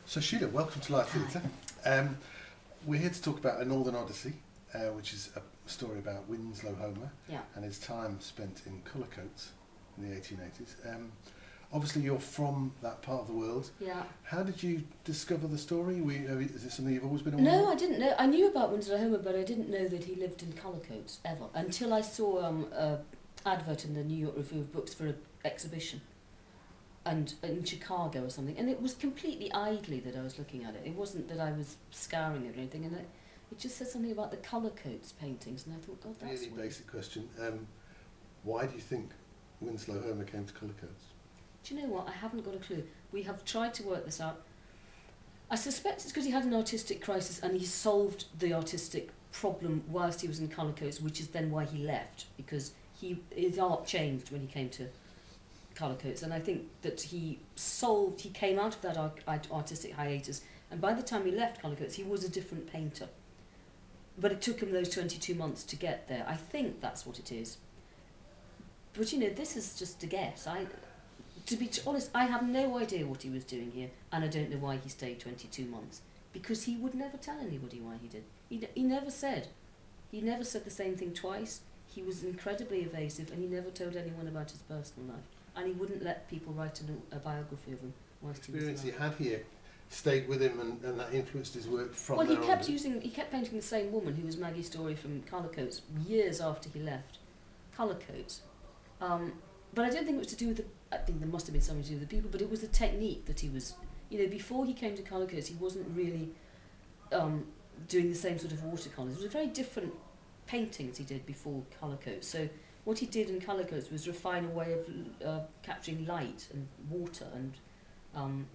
So Sheila, welcome to Live Theatre. We're here to talk about A Northern Odyssey, which is a story about Winslow Homer and his time spent in colour coats in the 1880s. Obviously you're from that part of the world. Yeah. How did you discover the story? Is it something you've always been aware of? No, I didn't know. I knew about Winslow Homer, but I didn't know that he lived in colour coats, ever. Until I saw an advert in the New York Review of Books for an exhibition. And in Chicago or something, and it was completely idly that I was looking at it. It wasn't that I was scouring it or anything, and it just said something about the colour coats paintings, and I thought, God, that's really weird. Basic question. Why do you think Winslow Homer came to colour coats? Do you know what? I haven't got a clue. We have tried to work this out. I suspect it's because he had an artistic crisis and he solved the artistic problem whilst he was in colour coats, which is then why he left, because his art changed when he came to colour coats, and I think that he came out of that artistic hiatus, and by the time he left colour coats he was a different painter, but it took him those 22 months to get there. I think that's what it is, but you know, this is just a guess. To be honest, I have no idea what he was doing here, and I don't know why he stayed 22 months, because he would never tell anybody why he did. He never said the same thing twice. He was incredibly evasive, and he never told anyone about his personal life. And he wouldn't let people write a biography of him whilst he was alive. Experience he had here stayed with him, and that influenced his work from well, there he kept painting the same woman, who was Maggie Story from Colour Coats, years after he left Colour Coats. But I don't think it was to do with I think there must have been something to do with the people, but it was the technique that he was, you know, before he came to Colour Coats, he wasn't really doing the same sort of watercolours. It was a very different paintings he did before Colour Coats. So what he did in Colour Coats was refine a way of capturing light and water, and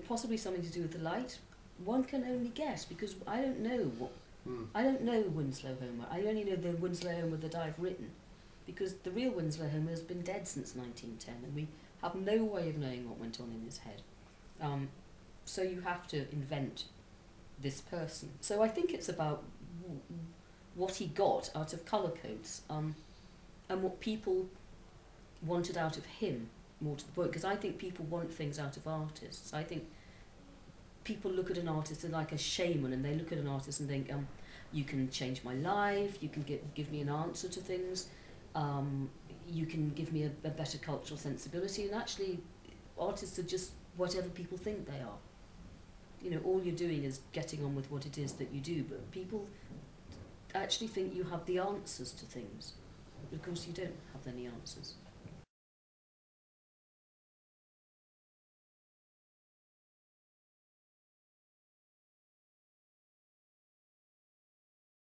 possibly something to do with the light. One can only guess, because I don't know I don't know Winslow Homer. I only know the Winslow Homer that I've written, because the real Winslow Homer has been dead since 1910, and we have no way of knowing what went on in his head. So you have to invent this person. So I think it's about what he got out of Colour Coats, and what people wanted out of him, more to the point, because I think people want things out of artists. I think people look at an artist like a shaman, and they look at an artist and think, you can change my life, you can give me an answer to things, you can give me a better cultural sensibility, and actually artists are just whatever people think they are. You know, all you're doing is getting on with what it is that you do, but people actually think you have the answers to things. Of course you don't have any answers.